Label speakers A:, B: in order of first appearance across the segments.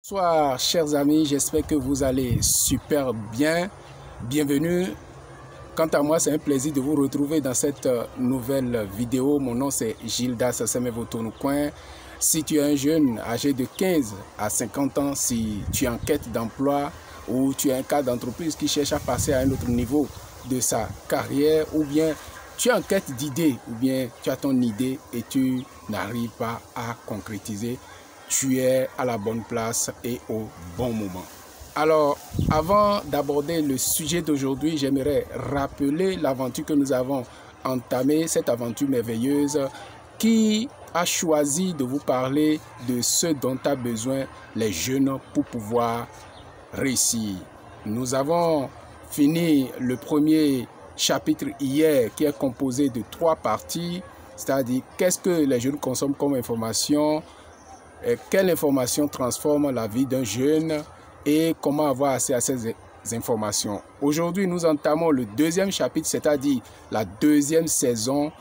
A: Bonsoir chers amis, j'espère que vous allez super bien. Bienvenue. Quant à moi, c'est un plaisir de vous retrouver dans cette nouvelle vidéo. Mon nom c'est Gildas Semevotonoukouin. Si tu es un jeune âgé de 15 à 50 ans, si tu es en quête d'emploi ou tu es un cadre d'entreprise qui cherche à passer à un autre niveau de sa carrière, ou bien tu es en quête d'idées, ou bien tu as ton idée et tu n'arrives pas à concrétiser, tu es à la bonne place et au bon moment. Alors, avant d'aborder le sujet d'aujourd'hui, j'aimerais rappeler l'aventure que nous avons entamée, cette aventure merveilleuse qui a choisi de vous parler de ce dont a besoin les jeunes pour pouvoir réussir. Nous avons fini le premier chapitre hier qui est composé de 3 parties, c'est-à-dire qu'est-ce que les jeunes consomment comme information, quelle information transforme la vie d'un jeune et comment avoir accès à ces informations. Aujourd'hui, nous entamons le deuxième chapitre, c'est-à-dire la deuxième saison,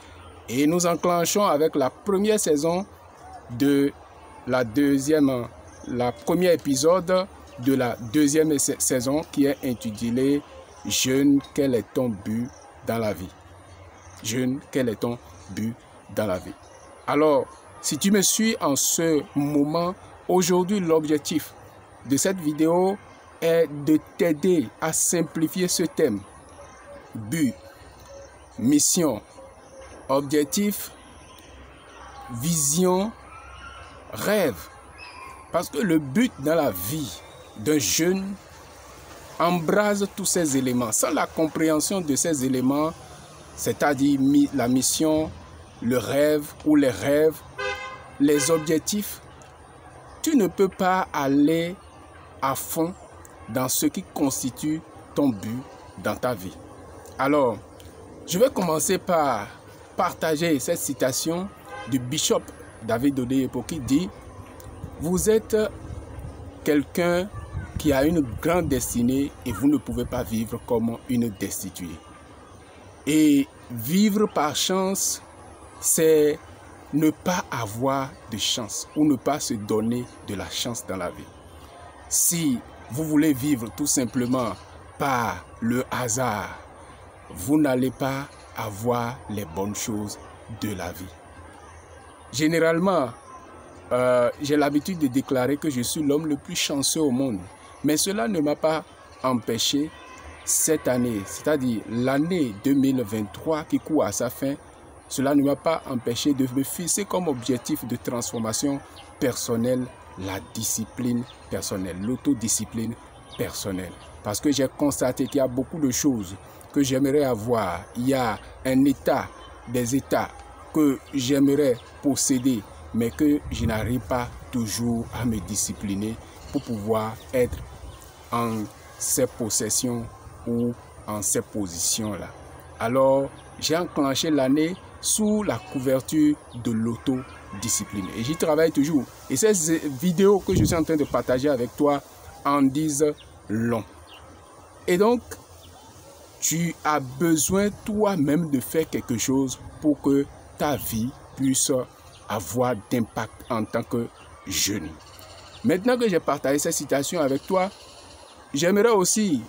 A: et nous enclenchons avec la première saison de la premier épisode de la deuxième saison qui est intitulé « Jeune, quel est ton but dans la vie ?» Jeune, quel est ton but dans la vie? Alors, si tu me suis en ce moment, aujourd'hui, l'objectif de cette vidéo est de t'aider à simplifier ce thème. But, mission, objectif, vision, rêve. Parce que le but dans la vie d'un jeune embrase tous ces éléments. Sans la compréhension de ces éléments, c'est-à-dire la mission, le rêve ou les rêves, les objectifs, tu ne peux pas aller à fond dans ce qui constitue ton but dans ta vie. Alors, je vais commencer par partager cette citation du bishop David Oyedepo qui dit « Vous êtes quelqu'un qui a une grande destinée et vous ne pouvez pas vivre comme une destituée. » Et vivre par chance, c'est ne pas avoir de chance ou ne pas se donner de la chance dans la vie. Si vous voulez vivre tout simplement par le hasard, vous n'allez pas avoir les bonnes choses de la vie. Généralement, j'ai l'habitude de déclarer que je suis l'homme le plus chanceux au monde. Mais cela ne m'a pas empêché cette année, c'est-à-dire l'année 2023 qui court à sa fin, cela ne m'a pas empêché de me fixer comme objectif de transformation personnelle la discipline personnelle, l'autodiscipline personnelle. Parce que j'ai constaté qu'il y a beaucoup de choses que j'aimerais avoir. Il y a un état, des états que j'aimerais posséder, mais que je n'arrive pas toujours à me discipliner pour pouvoir être en ces possessions ou en ces positions-là. Alors, j'ai enclenché l'année sous la couverture de l'autodiscipline. Et j'y travaille toujours. Et ces vidéos que je suis en train de partager avec toi en disent long. Et donc, tu as besoin toi-même de faire quelque chose pour que ta vie puisse avoir d'impact en tant que jeune. Maintenant que j'ai partagé cette citation avec toi, j'aimerais aussi,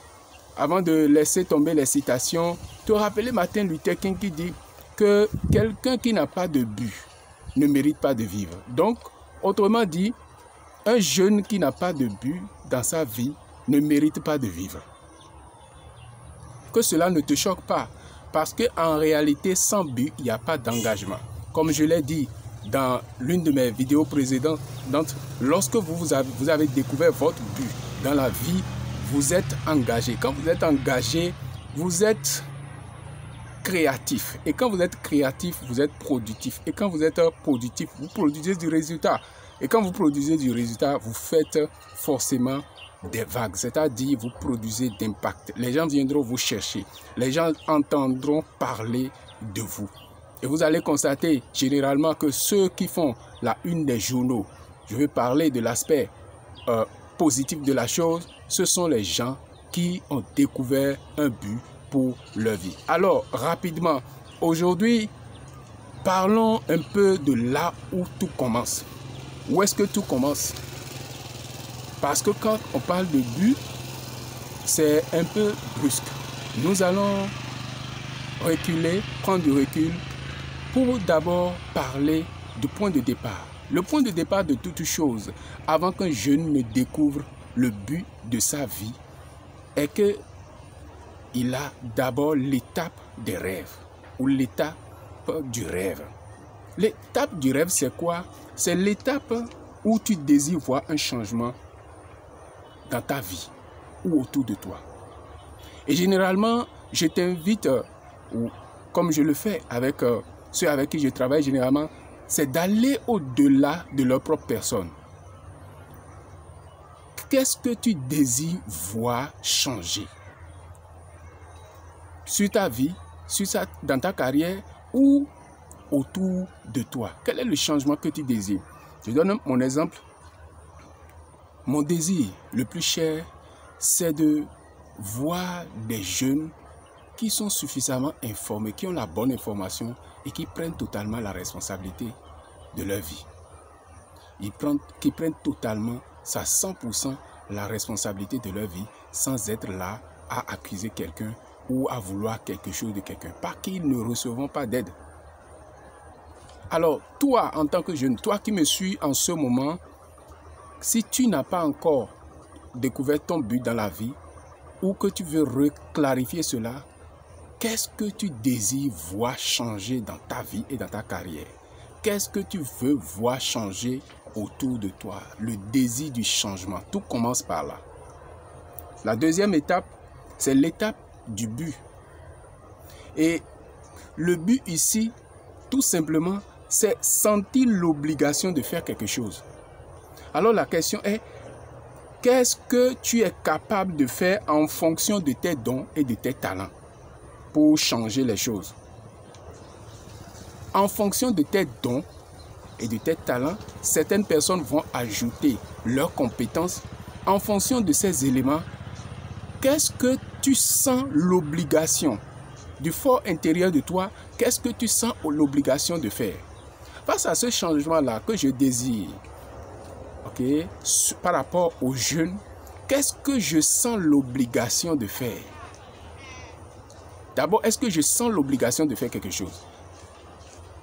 A: avant de laisser tomber les citations, te rappeler Martin Luther King qui dit que quelqu'un qui n'a pas de but ne mérite pas de vivre. Donc, autrement dit, un jeune qui n'a pas de but dans sa vie ne mérite pas de vivre. Que cela ne te choque pas, parce qu'en réalité, sans but, il n'y a pas d'engagement. Comme je l'ai dit dans l'une de mes vidéos précédentes, lorsque vous avez découvert votre but dans la vie, vous êtes engagé. Quand vous êtes engagé, vous êtes créatif. Et quand vous êtes créatif, vous êtes productif. Et quand vous êtes productif, vous produisez du résultat. Et quand vous produisez du résultat, vous faites forcément des vagues. C'est-à-dire, vous produisez d'impact. Les gens viendront vous chercher. Les gens entendront parler de vous. Et vous allez constater généralement que ceux qui font la une des journaux, je vais parler de l'aspect positif de la chose, ce sont les gens qui ont découvert un but pour leur vie. Alors, rapidement, aujourd'hui, parlons un peu de là où tout commence. Où est-ce que tout commence? Parce que quand on parle de but, c'est un peu brusque. Nous allons reculer, prendre du recul pour d'abord parler du point de départ. Le point de départ de toute chose, avant qu'un jeune ne découvre le but de sa vie, est qu'il a d'abord l'étape des rêves ou l'étape du rêve. L'étape du rêve, c'est quoi? C'est l'étape où tu désires voir un changement dans ta vie ou autour de toi. Et généralement, je t'invite, ou comme je le fais avec ceux avec qui je travaille généralement, c'est d'aller au-delà de leur propre personne. Qu'est-ce que tu désires voir changer sur ta vie, dans ta carrière ou autour de toi? Quel est le changement que tu désires? Je donne mon exemple. Mon désir le plus cher, c'est de voir des jeunes qui sont suffisamment informés, qui ont la bonne information et qui prennent totalement la responsabilité de leur vie. Qui prennent totalement, ça 100% la responsabilité de leur vie sans être là à accuser quelqu'un ou à vouloir quelque chose de quelqu'un. Pas qu'ils ne recevront pas d'aide. Alors, toi, en tant que jeune, toi qui me suis en ce moment, si tu n'as pas encore découvert ton but dans la vie ou que tu veux reclarifier cela, qu'est-ce que tu désires voir changer dans ta vie et dans ta carrière? Qu'est-ce que tu veux voir changer autour de toi? Le désir du changement. Tout commence par là. La deuxième étape, c'est l'étape du but. Et le but ici, tout simplement, c'est sentir l'obligation de faire quelque chose. Alors la question est, qu'est-ce que tu es capable de faire en fonction de tes dons et de tes talents pour changer les choses? En fonction de tes dons et de tes talents, certaines personnes vont ajouter leurs compétences. En fonction de ces éléments, qu'est-ce que tu sens l'obligation du fort intérieur de toi? Qu'est-ce que tu sens l'obligation de faire? Face à ce changement-là que je désire, par rapport aux jeunes, qu'est-ce que je sens l'obligation de faire? D'abord, est-ce que je sens l'obligation de faire quelque chose?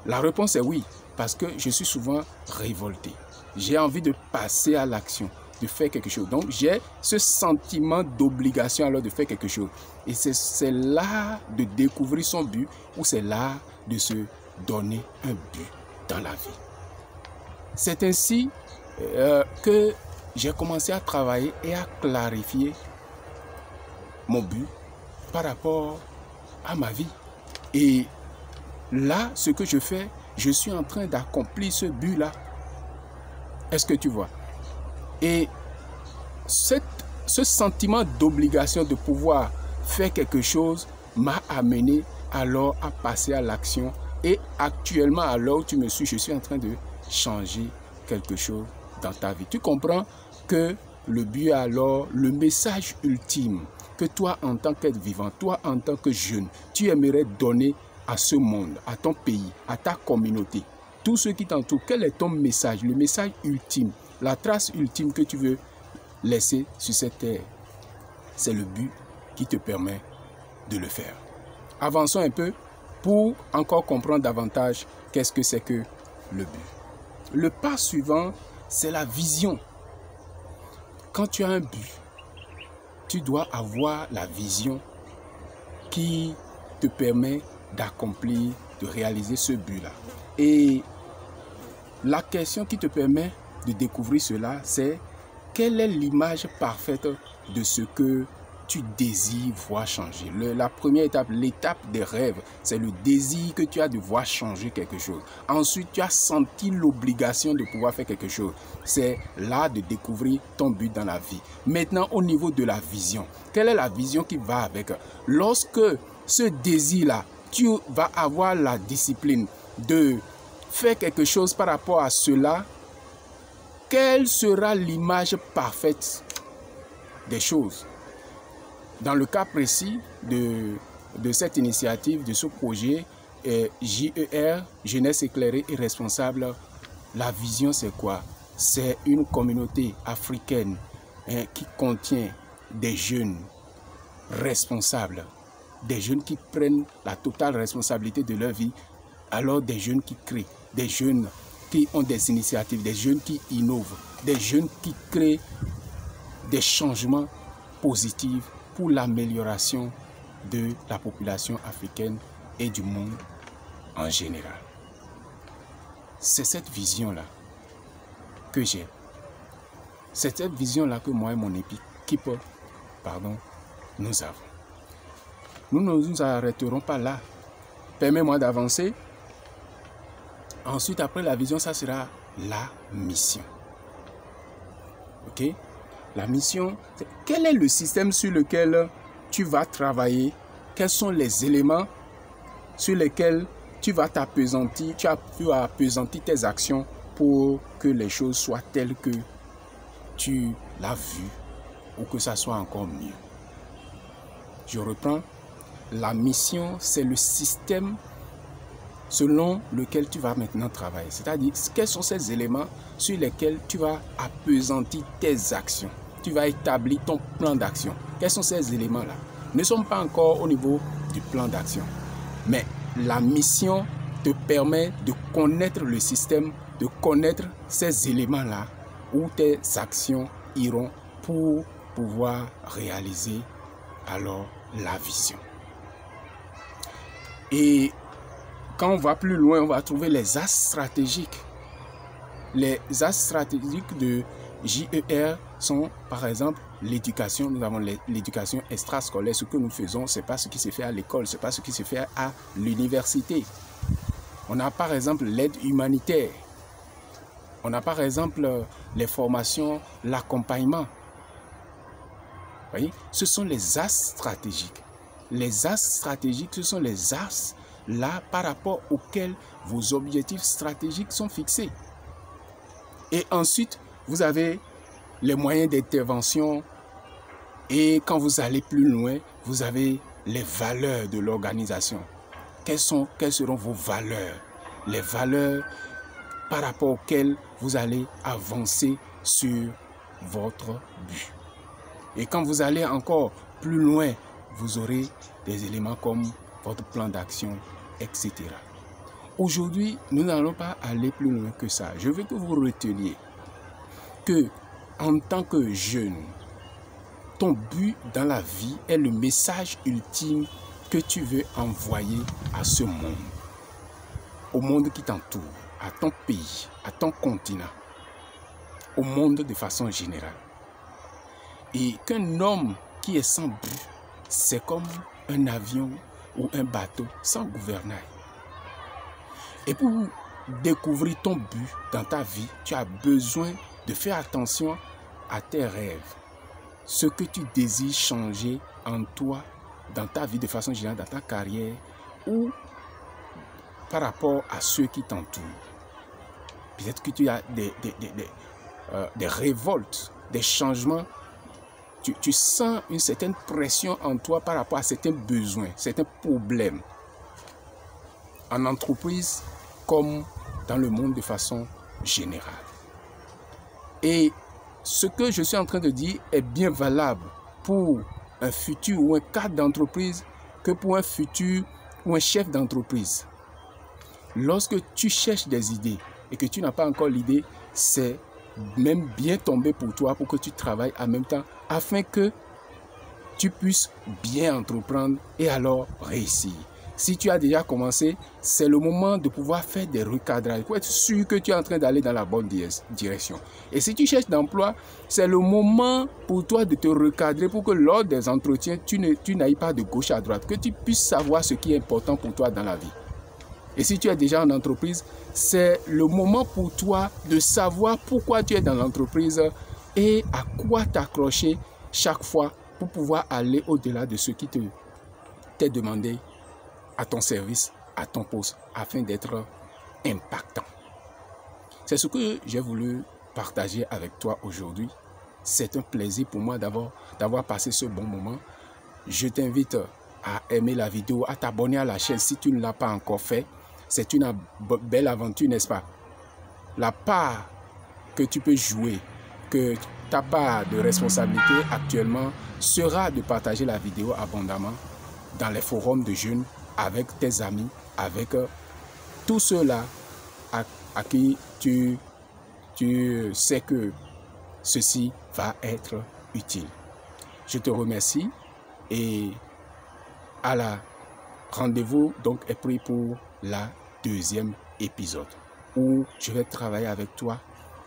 A: La réponse est oui, parce que je suis souvent révolté. J'ai envie de passer à l'action, de faire quelque chose. Donc, j'ai ce sentiment d'obligation alors de faire quelque chose. Et c'est là de découvrir son but, ou c'est là de se donner un but dans la vie. C'est ainsi que j'ai commencé à travailler et à clarifier mon but par rapport à ma vie. Et là, ce que je fais, je suis en train d'accomplir ce but-là. Est-ce que tu vois? Et ce sentiment d'obligation de pouvoir faire quelque chose m'a amené alors à passer à l'action. Et actuellement, à l'heure où tu me suis, je suis en train de changer quelque chose dans ta vie. Tu comprends que le but alors, le message ultime que toi en tant qu'être vivant, toi en tant que jeune, tu aimerais donner à ce monde, à ton pays, à ta communauté, tous ceux qui t'entourent, quel est ton message, le message ultime, la trace ultime que tu veux laisser sur cette terre? C'est le but qui te permet de le faire. Avançons un peu pour encore comprendre davantage qu'est-ce que c'est que le but. Le pas suivant, c'est la vision. Quand tu as un but, tu dois avoir la vision qui te permet d'accomplir, de réaliser ce but-là. Et la question qui te permet de découvrir cela, c'est quelle est l'image parfaite de ce que tu désires voir changer. La première étape, l'étape des rêves, c'est le désir que tu as de voir changer quelque chose. Ensuite, tu as senti l'obligation de pouvoir faire quelque chose. C'est là de découvrir ton but dans la vie. Maintenant, au niveau de la vision, quelle est la vision qui va avec? Lorsque ce désir-là, tu vas avoir la discipline de faire quelque chose par rapport à cela, quelle sera l'image parfaite des choses? Dans le cas précis de cette initiative, de ce projet, JER, Jeunesse éclairée et responsable, la vision c'est quoi? C'est une communauté africaine qui contient des jeunes responsables, des jeunes qui prennent la totale responsabilité de leur vie, alors des jeunes qui créent, des jeunes qui ont des initiatives, des jeunes qui innovent, des jeunes qui créent des changements positifs pour l'amélioration de la population africaine et du monde en général. C'est cette vision-là que j'ai. C'est cette vision-là que moi et mon équipe, nous avons. Nous ne nous arrêterons pas là. Permets-moi d'avancer. Ensuite, après la vision, ça sera la mission. Ok? La mission, quel est le système sur lequel tu vas travailler? Quels sont les éléments sur lesquels tu vas t'appesantir, tu vas appesantir tes actions pour que les choses soient telles que tu l'as vu ou que ça soit encore mieux. Je reprends. La mission, c'est le système selon lequel tu vas maintenant travailler. C'est-à-dire, quels sont ces éléments sur lesquels tu vas appesantir tes actions. Tu vas établir ton plan d'action. Quels sont ces éléments-là? Nous ne sommes pas encore au niveau du plan d'action. Mais la mission te permet de connaître le système, de connaître ces éléments-là où tes actions iront pour pouvoir réaliser alors la vision. Et quand on va plus loin, on va trouver les axes stratégiques. Les axes stratégiques de JER sont par exemple l'éducation. Nous avons l'éducation extrascolaire. Ce que nous faisons, ce n'est pas ce qui se fait à l'école, ce n'est pas ce qui se fait à l'université. On a par exemple l'aide humanitaire. On a par exemple les formations, l'accompagnement. Voyez, ce sont les axes stratégiques. Les axes stratégiques, ce sont les axes là par rapport auxquels vos objectifs stratégiques sont fixés. Et ensuite, vous avez les moyens d'intervention. Et quand vous allez plus loin, vous avez les valeurs de l'organisation. Quelles seront vos valeurs? Les valeurs par rapport auxquelles vous allez avancer sur votre but. Et quand vous allez encore plus loin, vous aurez des éléments comme votre plan d'action, etc. Aujourd'hui, nous n'allons pas aller plus loin que ça. Je veux que vous reteniez que, en tant que jeune, ton but dans la vie est le message ultime que tu veux envoyer à ce monde, au monde qui t'entoure, à ton pays, à ton continent, au monde de façon générale. Et qu'un homme qui est sans but, c'est comme un avion ou un bateau sans gouvernail. Et pour découvrir ton but dans ta vie, tu as besoin de faire attention à tes rêves. Ce que tu désires changer en toi, dans ta vie de façon générale, dans ta carrière ou par rapport à ceux qui t'entourent. Peut-être que tu as des révoltes, des changements. Tu sens une certaine pression en toi par rapport à certains besoins, certains problèmes. En entreprise comme dans le monde de façon générale. Et ce que je suis en train de dire est bien valable pour un futur ou un cadre d'entreprise que pour un futur ou un chef d'entreprise. Lorsque tu cherches des idées et que tu n'as pas encore l'idée, c'est même bien tombé pour toi pour que tu travailles en même temps afin que tu puisses bien entreprendre et alors réussir. Si tu as déjà commencé, c'est le moment de pouvoir faire des recadrages pour être sûr que tu es en train d'aller dans la bonne direction. Et si tu cherches d'emploi, c'est le moment pour toi de te recadrer pour que lors des entretiens, tu n'ailles pas de gauche à droite, que tu puisses savoir ce qui est important pour toi dans la vie. Et si tu es déjà en entreprise, c'est le moment pour toi de savoir pourquoi tu es dans l'entreprise et à quoi t'accrocher chaque fois pour pouvoir aller au-delà de ce qui t'est demandé à ton service, à ton poste, afin d'être impactant. C'est ce que j'ai voulu partager avec toi aujourd'hui. C'est un plaisir pour moi d'avoir passé ce bon moment. Je t'invite à aimer la vidéo, à t'abonner à la chaîne si tu ne l'as pas encore fait. C'est une belle aventure, n'est-ce pas? La part que tu peux jouer, que ta part de responsabilité actuellement sera de partager la vidéo abondamment dans les forums de jeunes, avec tes amis, avec tous ceux-là à qui tu sais que ceci va être utile. Je te remercie et à la rendez-vous donc est pris pour la deuxième épisode où je vais travailler avec toi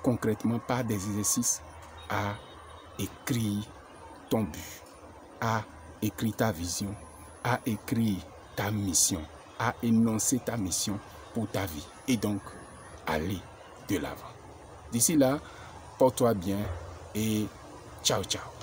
A: concrètement par des exercices à écrire ton but, à écrire ta vision, à écrire ta mission, à énoncer ta mission pour ta vie et donc aller de l'avant. D'ici là, porte-toi bien et ciao ciao.